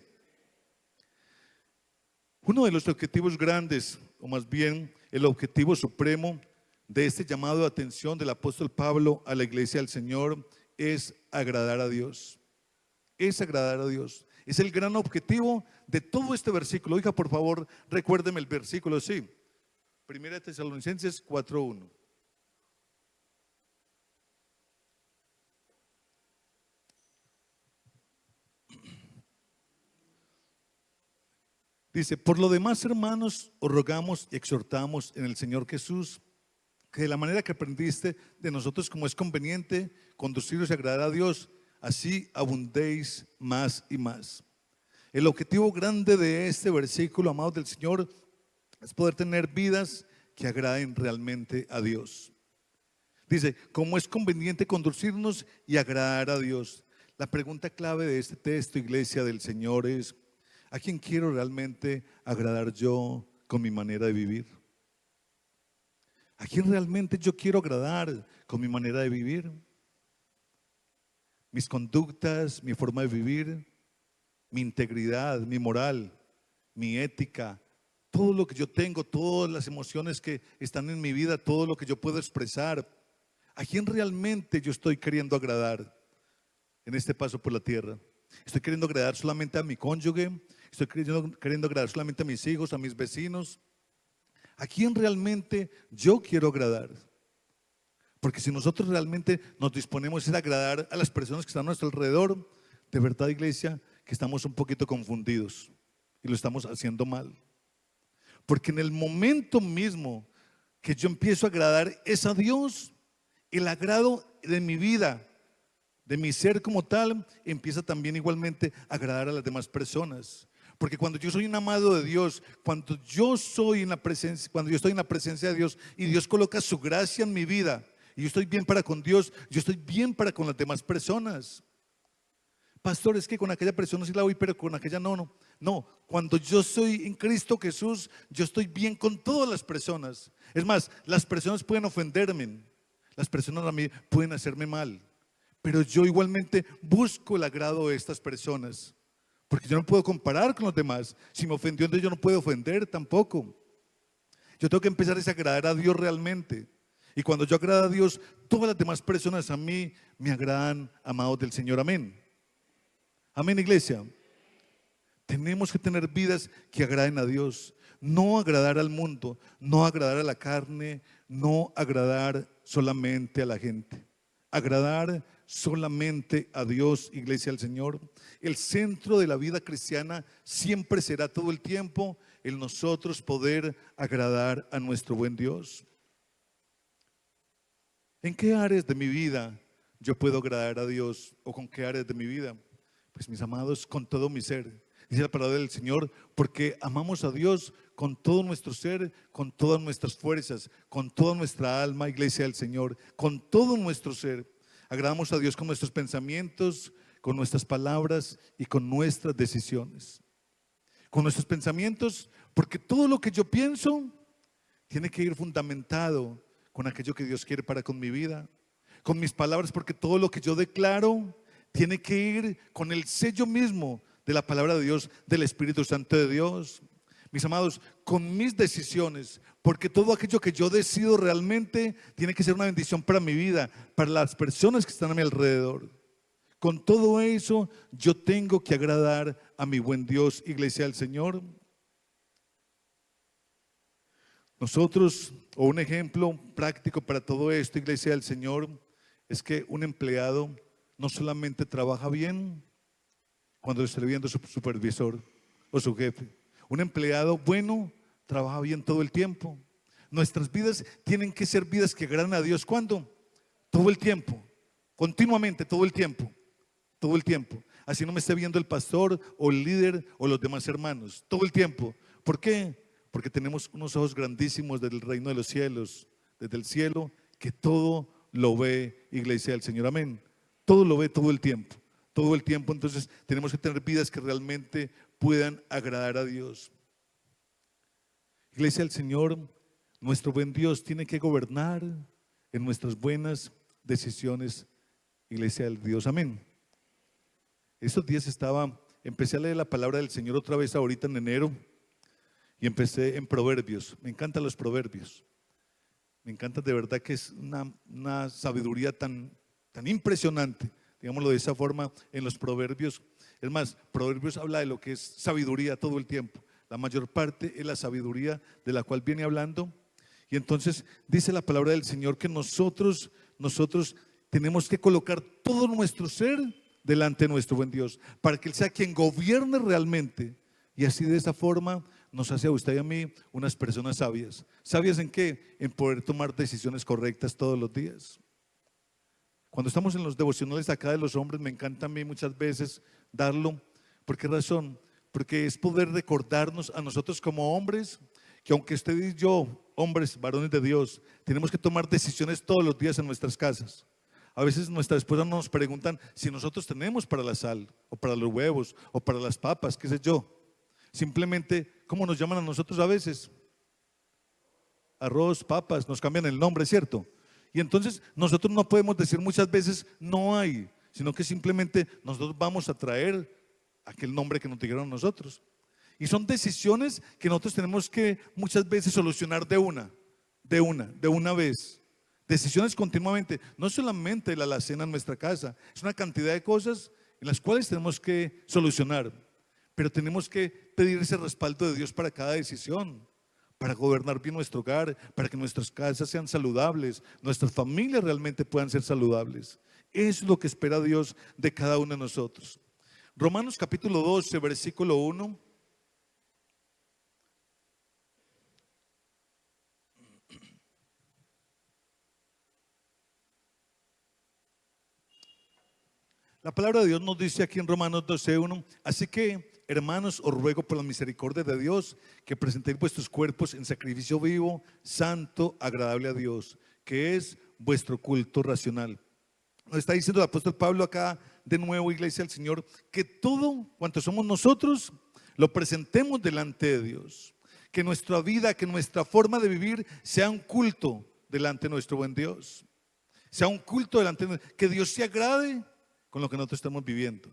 Uno de los objetivos grandes, o más bien el objetivo supremo de este llamado de atención del apóstol Pablo a la iglesia del Señor es agradar a Dios. Es agradar a Dios. Es el gran objetivo de todo este versículo. Oiga, por favor, recuérdeme el versículo, sí. Primera de Tesalonicenses 4:1. Dice: por lo demás, hermanos, os rogamos y exhortamos en el Señor Jesús, que de la manera que aprendiste de nosotros como es conveniente conduciros y agradar a Dios, así abundéis más y más. El objetivo grande de este versículo, amados del Señor, es poder tener vidas que agraden realmente a Dios. Dice, como es conveniente conducirnos y agradar a Dios. La pregunta clave de este texto, iglesia del Señor, es: ¿a quién quiero realmente agradar yo con mi manera de vivir? ¿A quién realmente yo quiero agradar con mi manera de vivir? Mis conductas, mi forma de vivir, mi integridad, mi moral, mi ética, todo lo que yo tengo, todas las emociones que están en mi vida, todo lo que yo puedo expresar. ¿A quién realmente yo estoy queriendo agradar en este paso por la tierra? ¿Estoy queriendo agradar solamente a mi cónyuge? ¿Estoy queriendo agradar solamente a mis hijos, a mis vecinos? ¿A quién realmente yo quiero agradar? Porque si nosotros realmente nos disponemos a agradar a las personas que están a nuestro alrededor, de verdad, iglesia, que estamos un poquito confundidos y lo estamos haciendo mal. Porque en el momento mismo que yo empiezo a agradar es a Dios, el agrado de mi vida, de mi ser como tal, empieza también igualmente a agradar a las demás personas. Porque cuando yo soy un amado de Dios, cuando yo estoy en la presencia de Dios y Dios coloca su gracia en mi vida y yo estoy bien para con Dios, yo estoy bien para con las demás personas. Pastor, es que con aquella persona sí la voy, pero con aquella no. No, cuando yo soy en Cristo Jesús, yo estoy bien con todas las personas. Es más, las personas pueden ofenderme, las personas a mí pueden hacerme mal, pero yo igualmente busco el agrado de estas personas, porque yo no puedo comparar con los demás. Si me ofendió, entonces yo no puedo ofender tampoco. Yo tengo que empezar a agradar a Dios realmente. Y cuando yo agrado a Dios, todas las demás personas a mí me agradan, amados del Señor. Amén. Amén, iglesia. Tenemos que tener vidas que agraden a Dios, no agradar al mundo, no agradar a la carne, no agradar solamente a la gente, agradar solamente a Dios, iglesia del Señor. El centro de la vida cristiana siempre será todo el tiempo el nosotros poder agradar a nuestro buen Dios. ¿En qué áreas de mi vida yo puedo agradar a Dios? ¿O con qué áreas de mi vida? Pues mis amados, con todo mi ser. Dice la palabra del Señor, porque amamos a Dios con todo nuestro ser, con todas nuestras fuerzas, con toda nuestra alma, iglesia del Señor, con todo nuestro ser. Agradamos a Dios con nuestros pensamientos, con nuestras palabras y con nuestras decisiones. Con nuestros pensamientos, porque todo lo que yo pienso tiene que ir fundamentado con aquello que Dios quiere para con mi vida. Con mis palabras, porque todo lo que yo declaro tiene que ir con el sello mismo de la palabra de Dios, del Espíritu Santo de Dios. Mis amados, con mis decisiones, porque todo aquello que yo decido realmente tiene que ser una bendición para mi vida, para las personas que están a mi alrededor. Con todo eso, yo tengo que agradar a mi buen Dios, iglesia del Señor. Nosotros, o un ejemplo práctico para todo esto, iglesia del Señor, es que un empleado no solamente trabaja bien cuando está viendo su supervisor o su jefe. Un empleado bueno trabaja bien todo el tiempo. Nuestras vidas tienen que ser vidas que agradan a Dios. ¿Cuándo? Todo el tiempo, continuamente, todo el tiempo, todo el tiempo. Así no me esté viendo el pastor o el líder o los demás hermanos, todo el tiempo. ¿Por qué? Porque tenemos unos ojos grandísimos del reino de los cielos, desde el cielo, que todo lo ve, iglesia del Señor. Amén. Todo lo ve todo el tiempo. Todo el tiempo. Entonces tenemos que tener vidas que realmente puedan agradar a Dios. Iglesia del Señor, nuestro buen Dios tiene que gobernar en nuestras buenas decisiones, iglesia del Dios. Amén. Estos días empecé a leer la palabra del Señor otra vez ahorita en enero y empecé en Proverbios. Me encantan los Proverbios. Me encanta, de verdad que es una sabiduría tan impresionante, digámoslo de esa forma, en los Proverbios. Es más, Proverbios habla de lo que es sabiduría todo el tiempo. La mayor parte es la sabiduría de la cual viene hablando. Y entonces dice la palabra del Señor que nosotros tenemos que colocar todo nuestro ser delante de nuestro buen Dios, para que Él sea quien gobierne realmente. Y así, de esa forma, nos hace a usted y a mí unas personas sabias. ¿Sabias en qué? En poder tomar decisiones correctas todos los días. Cuando estamos en los devocionales acá de los hombres, me encanta a mí muchas veces darlo. ¿Por qué razón? Porque es poder recordarnos a nosotros como hombres, que aunque usted y yo, hombres, varones de Dios, tenemos que tomar decisiones todos los días en nuestras casas. A veces nuestras esposas nos preguntan si nosotros tenemos para la sal, o para los huevos, o para las papas, qué sé yo. Simplemente, ¿cómo nos llaman a nosotros a veces? arroz, papas, nos cambian el nombre, ¿cierto? Y entonces nosotros no podemos decir muchas veces no hay, sino que simplemente nosotros vamos a traer aquel nombre que nos dijeron nosotros. Y son decisiones que nosotros tenemos que muchas veces solucionar de una vez. Decisiones continuamente, no solamente la alacena en nuestra casa, es una cantidad de cosas en las cuales tenemos que solucionar, pero tenemos que pedir ese respaldo de Dios para cada decisión, para gobernar bien nuestro hogar, para que nuestras casas sean saludables, nuestras familias realmente puedan ser saludables. Eso es lo que espera Dios de cada uno de nosotros. Romanos capítulo 12, versículo 1. La palabra de Dios nos dice aquí en Romanos 12:1, así que, hermanos, os ruego por la misericordia de Dios que presentéis vuestros cuerpos en sacrificio vivo, santo, agradable a Dios, que es vuestro culto racional. Nos está diciendo el apóstol Pablo acá de nuevo, iglesia del Señor, que todo cuanto somos nosotros lo presentemos delante de Dios, que nuestra vida, que nuestra forma de vivir sea un culto delante de nuestro buen Dios, sea un culto delante de Dios, que Dios se agrade con lo que nosotros estamos viviendo,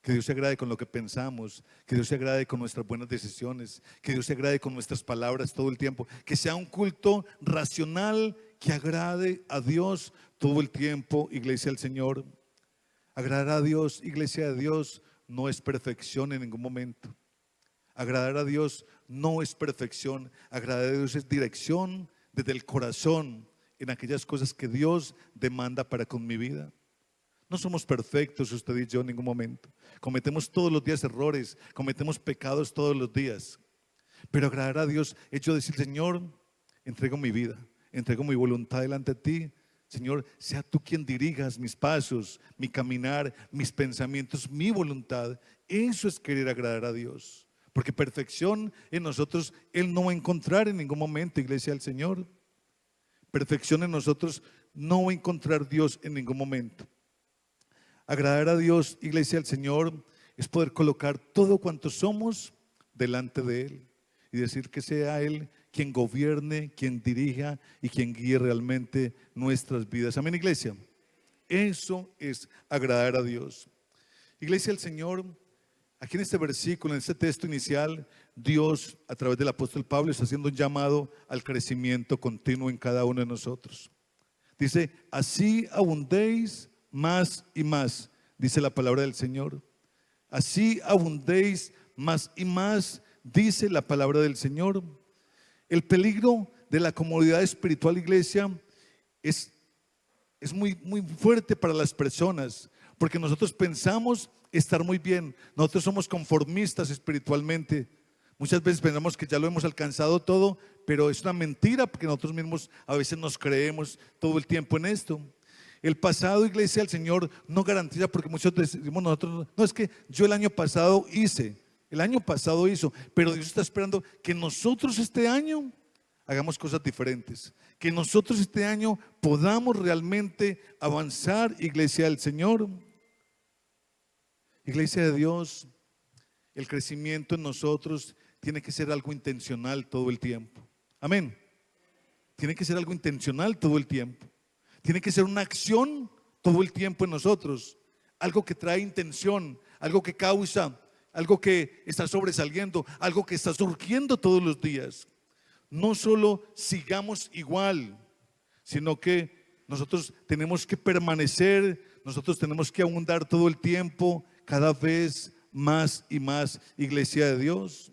que Dios se agrade con lo que pensamos, que Dios se agrade con nuestras buenas decisiones, que Dios se agrade con nuestras palabras todo el tiempo, que sea un culto racional que agrade a Dios todo el tiempo, iglesia del Señor. Agradar a Dios, iglesia de Dios, no es perfección en ningún momento. Agradar a Dios no es perfección, agradar a Dios es dirección desde el corazón en aquellas cosas que Dios demanda para con mi vida. No somos perfectos usted y yo en ningún momento. Cometemos todos los días errores, cometemos pecados todos los días. Pero agradar a Dios es yo decir, Señor, entrego mi vida, entrego mi voluntad delante de ti. Señor, sea tú quien dirijas mis pasos, mi caminar, mis pensamientos, mi voluntad. Eso es querer agradar a Dios. Porque perfección en nosotros Él no va a encontrar en ningún momento, iglesia del Señor. Perfección en nosotros no va a encontrar Dios en ningún momento. Agradar a Dios, iglesia del Señor, es poder colocar todo cuanto somos delante de Él y decir que sea Él quien gobierne, quien dirija y quien guíe realmente nuestras vidas. Amén, iglesia. Eso es agradar a Dios. Iglesia del Señor, aquí en este versículo, en este texto inicial, Dios a través del apóstol Pablo está haciendo un llamado al crecimiento continuo en cada uno de nosotros. Dice, así abundéis más y más, dice la palabra del Señor. Así abundéis más y más, dice la palabra del Señor. El peligro de la comodidad espiritual, iglesia, es muy fuerte para las personas, porque nosotros pensamos estar muy bien, nosotros somos conformistas espiritualmente. Muchas veces pensamos que ya lo hemos alcanzado todo, pero es una mentira, porque nosotros mismos a veces nos creemos todo el tiempo en esto. El pasado, iglesia del Señor, no garantiza, porque muchos decimos nosotros, no, es que yo el año pasado hizo, pero Dios está esperando que nosotros este año hagamos cosas diferentes, que nosotros este año podamos realmente avanzar, iglesia del Señor. Iglesia de Dios, el crecimiento en nosotros tiene que ser algo intencional todo el tiempo. Amén. Tiene que ser algo intencional todo el tiempo. Tiene que ser una acción todo el tiempo en nosotros, algo que trae intención, algo que causa, algo que está sobresaliendo, algo que está surgiendo todos los días. No solo sigamos igual, sino que nosotros tenemos que permanecer, nosotros tenemos que abundar todo el tiempo, cada vez más y más, iglesia de Dios.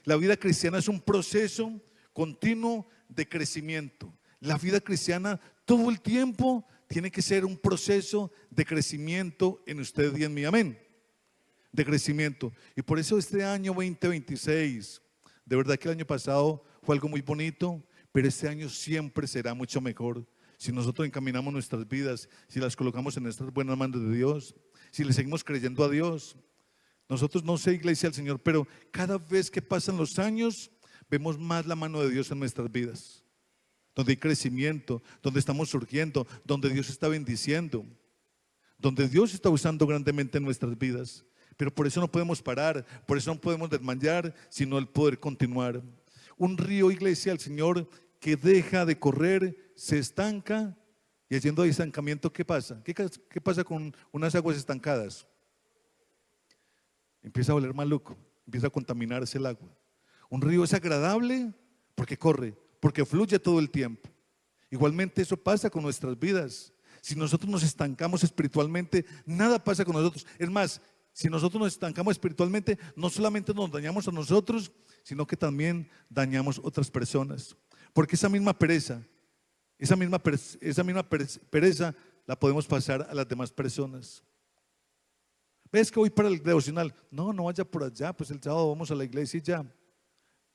La vida cristiana es un proceso continuo de crecimiento. La vida cristiana todo el tiempo tiene que ser un proceso de crecimiento en usted y en mí. Amén. De crecimiento. Y por eso este año 2026, de verdad que el año pasado fue algo muy bonito, pero este año siempre será mucho mejor si nosotros encaminamos nuestras vidas, si las colocamos en estas buenas manos de Dios, si le seguimos creyendo a Dios. Nosotros, no sé, iglesia del Señor, pero cada vez que pasan los años vemos más la mano de Dios en nuestras vidas, donde hay crecimiento, donde estamos surgiendo, donde Dios está bendiciendo, donde Dios está usando grandemente en nuestras vidas. Pero por eso no podemos parar, por eso no podemos desmayar, sino el poder continuar. Un río, iglesia del Señor, que deja de correr, se estanca, y haciendo estancamiento, ¿qué pasa? ¿Qué pasa con unas aguas estancadas? Empieza a oler maluco, empieza a contaminarse el agua. Un río es agradable porque corre, porque fluye todo el tiempo. Igualmente eso pasa con nuestras vidas. Si nosotros nos estancamos espiritualmente, nada pasa con nosotros. Es más, si nosotros nos estancamos espiritualmente, no solamente nos dañamos a nosotros, sino que también dañamos a otras personas. Porque esa misma pereza la podemos pasar a las demás personas. ¿Ves que voy para el devocional? No, no vaya por allá, pues el sábado vamos a la iglesia y ya.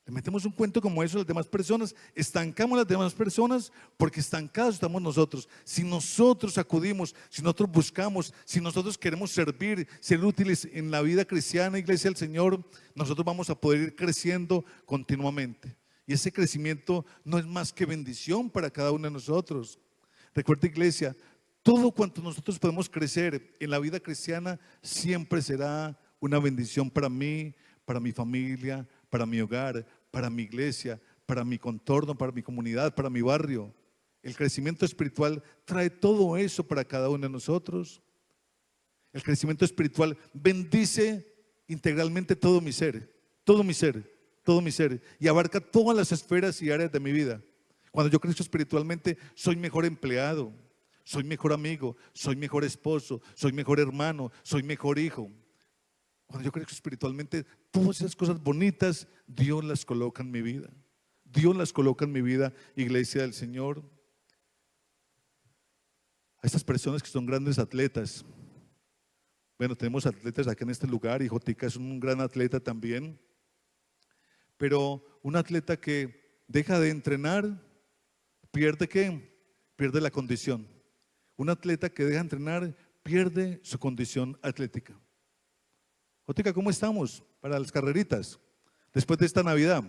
Le metemos un cuento como eso a las demás personas, estancamos a las demás personas porque estancados estamos nosotros. Si nosotros acudimos, si nosotros buscamos, si nosotros queremos servir, ser útiles en la vida cristiana, iglesia del Señor, nosotros vamos a poder ir creciendo continuamente. Y ese crecimiento no es más que bendición para cada uno de nosotros. Recuerda, iglesia, todo cuanto nosotros podemos crecer en la vida cristiana siempre será una bendición para mí, para mi familia, para mi hogar, para mi iglesia, para mi contorno, para mi comunidad, para mi barrio. El crecimiento espiritual trae todo eso para cada uno de nosotros. El crecimiento espiritual bendice integralmente todo mi ser, todo mi ser, todo mi ser, y abarca todas las esferas y áreas de mi vida. Cuando yo crezco espiritualmente, soy mejor empleado, soy mejor amigo, soy mejor esposo, soy mejor hermano, soy mejor hijo. Cuando yo crezco espiritualmente, todas esas cosas bonitas, Dios las coloca en mi vida. Dios las coloca en mi vida, iglesia del Señor. A estas personas que son grandes atletas. Bueno, tenemos atletas acá en este lugar y Jotica es un gran atleta también. Pero un atleta que deja de entrenar, ¿pierde qué? Pierde la condición. Un atleta que deja de entrenar, pierde su condición atlética. Jotica, ¿cómo estamos para las carreritas después de esta Navidad?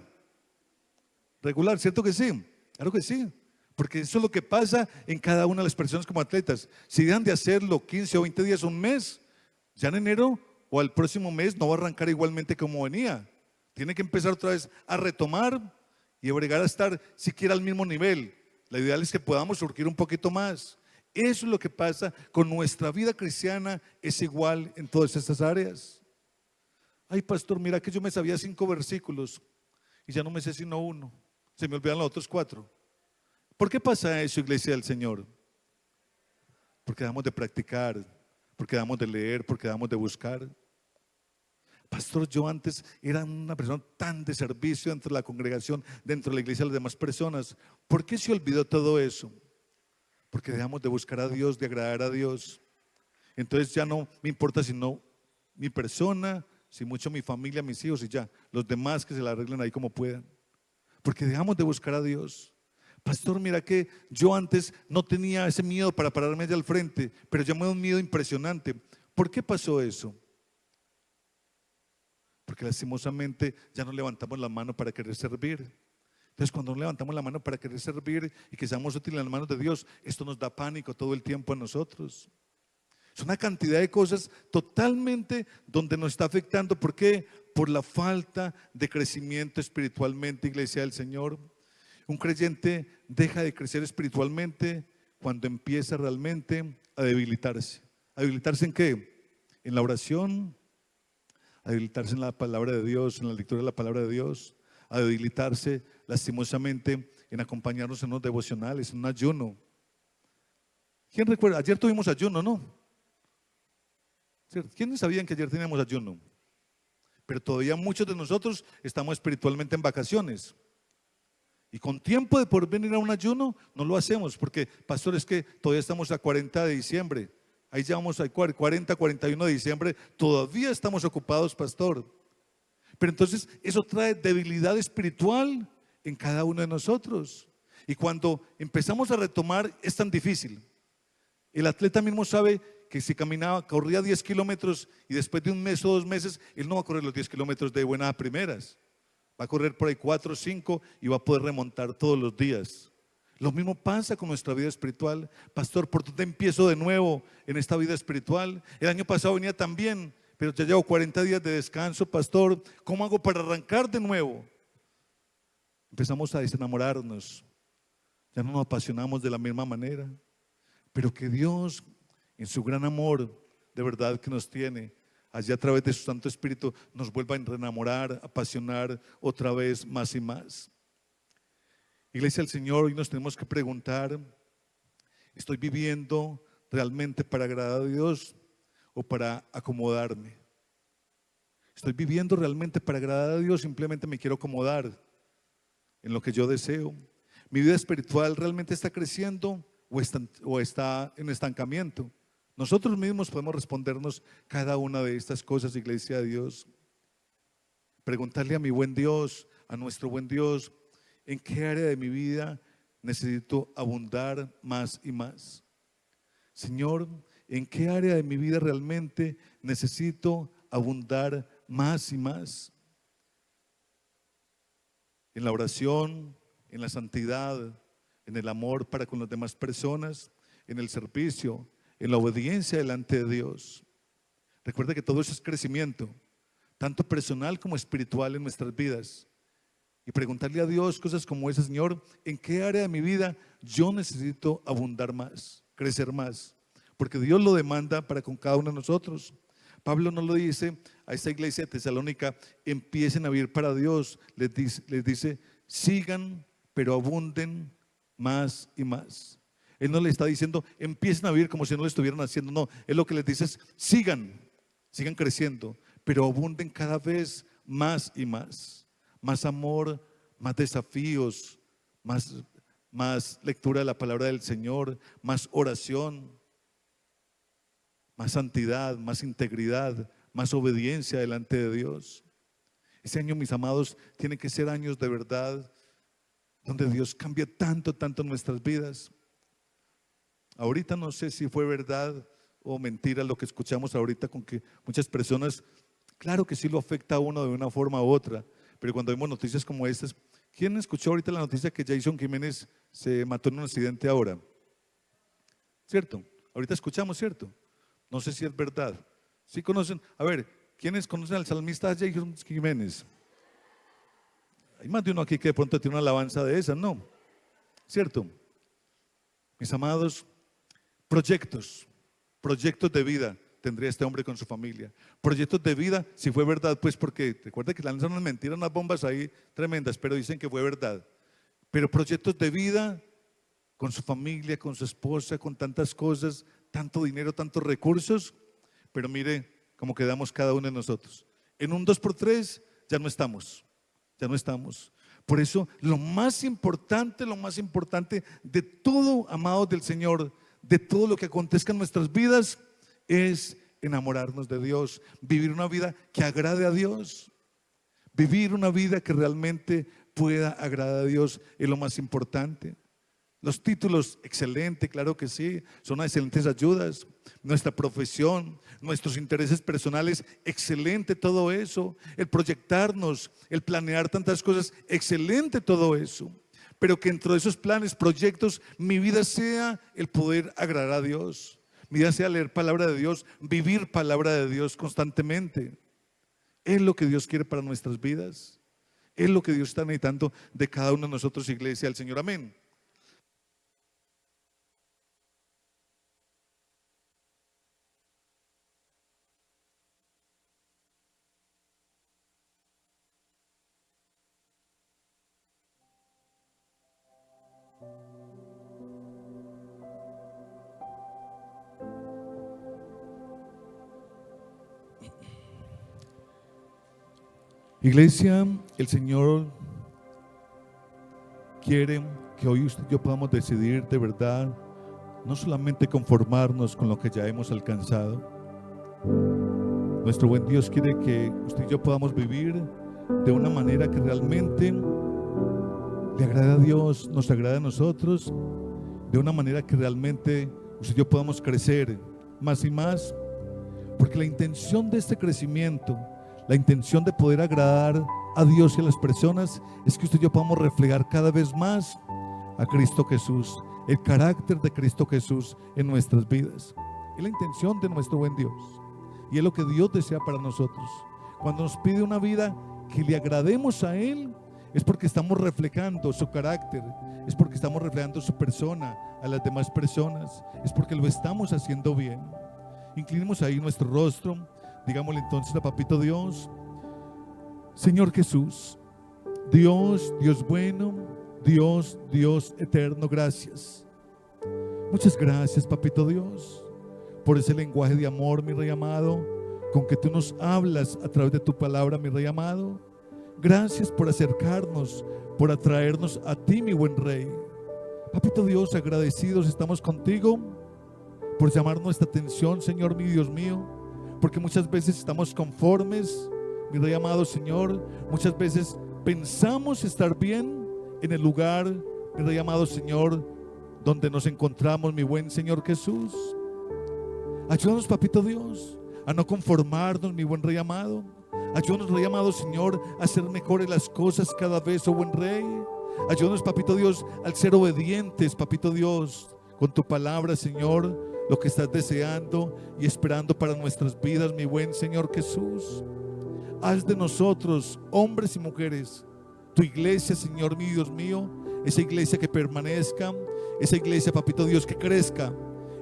Regular, ¿cierto que sí? Claro que sí, porque eso es lo que pasa en cada una de las personas como atletas. Si dejan de hacerlo 15 o 20 días, un mes, ya en enero o al próximo mes no va a arrancar igualmente como venía. Tiene que empezar otra vez a retomar y obligar a estar siquiera al mismo nivel. La ideal es que podamos surgir un poquito más. Eso es lo que pasa con nuestra vida cristiana, es igual en todas estas áreas. Ay, pastor, mira que yo me sabía 5 versículos y ya no me sé sino uno. Se me olvidan los otros 4. ¿Por qué pasa eso, iglesia del Señor? Porque dejamos de practicar, porque dejamos de leer, porque dejamos de buscar. Pastor, yo antes era una persona tan de servicio dentro de la congregación, dentro de la iglesia de las demás personas. ¿Por qué se olvidó todo eso? Porque dejamos de buscar a Dios, de agradar a Dios. Entonces ya no me importa sino mi persona, si mucho mi familia, mis hijos y ya, los demás que se la arreglen ahí como puedan. Porque dejamos de buscar a Dios. Pastor, mira que yo antes no tenía ese miedo para pararme allá al frente, pero ya me da un miedo impresionante. ¿Por qué pasó eso? Porque lastimosamente ya no levantamos la mano para querer servir. Entonces cuando no levantamos la mano para querer servir y que seamos útiles en las manos de Dios, esto nos da pánico todo el tiempo a nosotros. Es una cantidad de cosas totalmente donde nos está afectando. ¿Por qué? Por la falta de crecimiento espiritualmente, iglesia del Señor. Un creyente deja de crecer espiritualmente cuando empieza realmente a debilitarse. ¿A debilitarse en qué? En la oración, a debilitarse en la palabra de Dios, en la lectura de la palabra de Dios, a debilitarse lastimosamente en acompañarnos en unos devocionales, en un ayuno. ¿Quién recuerda? Ayer tuvimos ayuno, ¿no? ¿Quiénes sabían que ayer teníamos ayuno? Pero todavía muchos de nosotros estamos espiritualmente en vacaciones. Y con tiempo de por venir a un ayuno, no lo hacemos, porque, pastor, es que todavía estamos a 40 de diciembre. Ahí ya vamos a 40, 41 de diciembre. Todavía estamos ocupados, pastor. Pero entonces eso trae debilidad espiritual en cada uno de nosotros. Y cuando empezamos a retomar es tan difícil. El atleta mismo sabe que si corría 10 kilómetros y después de un mes o 2 meses, él no va a correr los 10 kilómetros de buenas a primeras. Va a correr por ahí 4 o 5 y va a poder remontar todos los días. Lo mismo pasa con nuestra vida espiritual. Pastor, ¿por dónde empiezo de nuevo en esta vida espiritual? El año pasado venía tan bien, pero ya llevo 40 días de descanso, pastor. ¿Cómo hago para arrancar de nuevo? Empezamos a desenamorarnos, ya no nos apasionamos de la misma manera, pero que Dios, en su gran amor de verdad que nos tiene, allí a través de su Santo Espíritu, nos vuelva a enamorar, apasionar otra vez más y más. Iglesia del Señor, hoy nos tenemos que preguntar: ¿estoy viviendo realmente para agradar a Dios o para acomodarme? ¿Estoy viviendo realmente para agradar a Dios? Simplemente me quiero acomodar en lo que yo deseo. ¿Mi vida espiritual realmente está creciendo o está en estancamiento? Nosotros mismos podemos respondernos cada una de estas cosas, iglesia de Dios. Preguntarle a mi buen Dios, a nuestro buen Dios, ¿en qué área de mi vida necesito abundar más y más? Señor, ¿en qué área de mi vida realmente necesito abundar más y más? En la oración, en la santidad, en el amor para con las demás personas, en el servicio, en la obediencia delante de Dios. Recuerda que todo eso es crecimiento, tanto personal como espiritual en nuestras vidas. Y preguntarle a Dios cosas como esas: Señor, ¿en qué área de mi vida yo necesito abundar más, crecer más? Porque Dios lo demanda para con cada uno de nosotros. Pablo no lo dice a esta iglesia de Tesalónica: empiecen a vivir para Dios. Les dice: sigan, pero abunden más y más. Él no le está diciendo empiecen a vivir como si no lo estuvieran haciendo. No, él lo que les dice es: sigan creciendo, pero abunden cada vez más y más. Más amor, más desafíos, más lectura de la palabra del Señor, más oración, más santidad, más integridad, más obediencia delante de Dios. Este año, mis amados, tiene que ser años de verdad, donde Dios cambie tanto, tanto nuestras vidas. Ahorita no sé si fue verdad o mentira lo que escuchamos ahorita, con que muchas personas, claro que sí lo afecta a uno de una forma u otra, pero cuando vemos noticias como estas, ¿quién escuchó ahorita la noticia que Jason Jiménez se mató en un accidente ahora? ¿Cierto? Ahorita escuchamos, ¿cierto? No sé si es verdad. ¿Sí conocen? A ver, ¿quiénes conocen al salmista Jason Jiménez? Hay más de uno aquí que de pronto tiene una alabanza de esa, ¿no? ¿Cierto? Mis amados, proyectos de vida tendría este hombre con su familia. Proyectos de vida, si fue verdad, pues porque recuerda que lanzan unas mentiras, unas bombas ahí tremendas, pero dicen que fue verdad. Pero proyectos de vida con su familia, con su esposa, con tantas cosas, tanto dinero, tantos recursos, pero mire cómo quedamos cada uno de nosotros. En un 2x3 ya no estamos. Por eso lo más importante de todo, amados del Señor, de todo lo que acontezca en nuestras vidas, es enamorarnos de Dios, vivir una vida que agrade a Dios, vivir una vida que realmente pueda agradar a Dios es lo más importante. Los títulos, excelente, claro que sí, son excelentes ayudas. Nuestra profesión, nuestros intereses personales, excelente todo eso. El proyectarnos, el planear tantas cosas, excelente todo eso. Pero que dentro de esos planes, proyectos, mi vida sea el poder agradar a Dios. Mi vida sea leer palabra de Dios, vivir palabra de Dios constantemente. Es lo que Dios quiere para nuestras vidas. Es lo que Dios está necesitando de cada uno de nosotros, iglesia del Señor. Amén. Iglesia, el Señor quiere que hoy usted y yo podamos decidir de verdad, no solamente conformarnos con lo que ya hemos alcanzado. Nuestro buen Dios quiere que usted y yo podamos vivir de una manera que realmente le agrade a Dios, nos agrade a nosotros, de una manera que realmente usted y yo podamos crecer más y más, porque la intención de este crecimiento, la intención de poder agradar a Dios y a las personas, es que usted y yo podamos reflejar cada vez más a Cristo Jesús, el carácter de Cristo Jesús en nuestras vidas. Es la intención de nuestro buen Dios y es lo que Dios desea para nosotros. Cuando nos pide una vida que le agrademos a Él, es porque estamos reflejando su carácter, es porque estamos reflejando su persona a las demás personas, es porque lo estamos haciendo bien. Inclinemos ahí nuestro rostro, digámosle entonces a Papito Dios: Señor Jesús, Dios, Dios bueno, Dios, Dios eterno, gracias. Muchas gracias, Papito Dios, por ese lenguaje de amor, mi Rey amado, con que tú nos hablas a través de tu palabra, mi Rey amado. Gracias por acercarnos, por atraernos a ti, mi buen Rey. Papito Dios, agradecidos estamos contigo por llamar nuestra atención, Señor, mi Dios mío, porque muchas veces estamos conformes, mi Rey amado, Señor. Muchas veces pensamos estar bien en el lugar, mi Rey amado, Señor, donde nos encontramos, mi buen Señor Jesús. Ayúdanos, Papito Dios, a no conformarnos, mi buen Rey amado. Ayúdanos, Rey amado, Señor, a hacer mejores las cosas cada vez, oh buen Rey. Ayúdanos, Papito Dios, al ser obedientes, Papito Dios, con tu palabra, Señor, lo que estás deseando y esperando para nuestras vidas, mi buen Señor Jesús. Haz de nosotros, hombres y mujeres, tu iglesia, Señor, mi Dios mío, esa iglesia que permanezca, esa iglesia, Papito Dios, que crezca,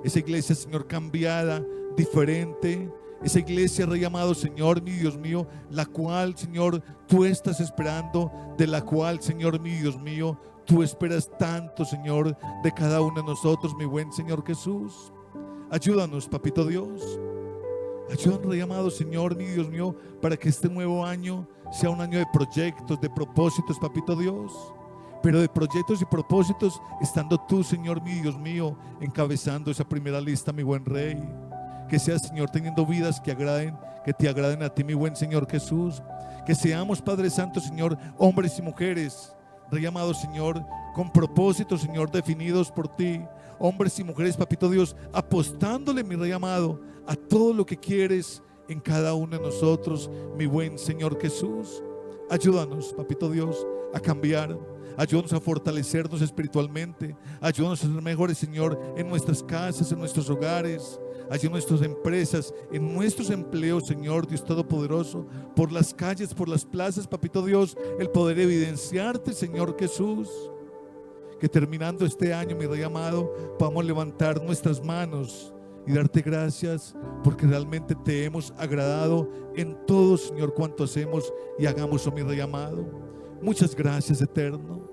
esa iglesia, Señor, cambiada, diferente, esa iglesia, Rey amado, Señor, mi Dios mío, la cual, Señor, tú estás esperando, de la cual, Señor, mi Dios mío, tú esperas tanto, Señor, de cada uno de nosotros, mi buen Señor Jesús. Ayúdanos, Papito Dios. Ayúdanos, Rey amado, Señor, mi Dios mío, para que este nuevo año sea un año de proyectos, de propósitos, Papito Dios. Pero de proyectos y propósitos, estando tú, Señor, mi Dios mío, encabezando esa primera lista, mi buen Rey. Que seas, Señor, teniendo vidas que te agraden a ti, mi buen Señor Jesús. Que seamos, Padre Santo, Señor, hombres y mujeres, Rey amado, Señor, con propósitos, Señor, definidos por ti. Hombres y mujeres, Papito Dios, apostándole, mi Rey amado, a todo lo que quieres en cada uno de nosotros, mi buen Señor Jesús. Ayúdanos, Papito Dios, a cambiar. Ayúdanos a fortalecernos espiritualmente. Ayúdanos a ser mejores, Señor, en nuestras casas, en nuestros hogares, allí en nuestras empresas, en nuestros empleos, Señor Dios Todopoderoso, por las calles, por las plazas, Papito Dios, el poder evidenciarte, Señor Jesús. Que terminando este año, mi Rey amado, podamos levantar nuestras manos y darte gracias, porque realmente te hemos agradado en todo, Señor, cuanto hacemos y hagamos, oh mi Rey amado. Muchas gracias, eterno.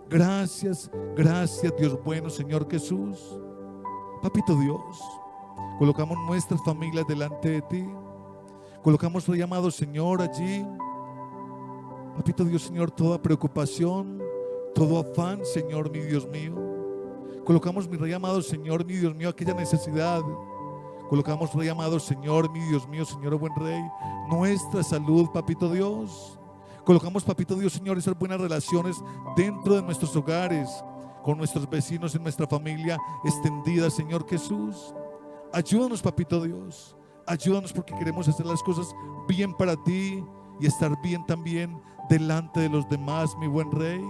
Gracias, gracias, Dios bueno, Señor Jesús. Papito Dios, colocamos nuestras familias delante de ti. Colocamos, Rey amado, Señor, allí, Papito Dios, Señor, toda preocupación, todo afán, Señor, mi Dios mío. Colocamos, mi Rey amado, Señor, mi Dios mío, aquella necesidad. Colocamos, Rey amado, Señor, mi Dios mío, Señor, buen Rey, nuestra salud, Papito Dios. Colocamos, Papito Dios, Señor, esas buenas relaciones dentro de nuestros hogares, con nuestros vecinos y nuestra familia extendida, Señor Jesús. Ayúdanos, Papito Dios. Ayúdanos, porque queremos hacer las cosas bien para ti y estar bien también delante de los demás, mi buen Rey.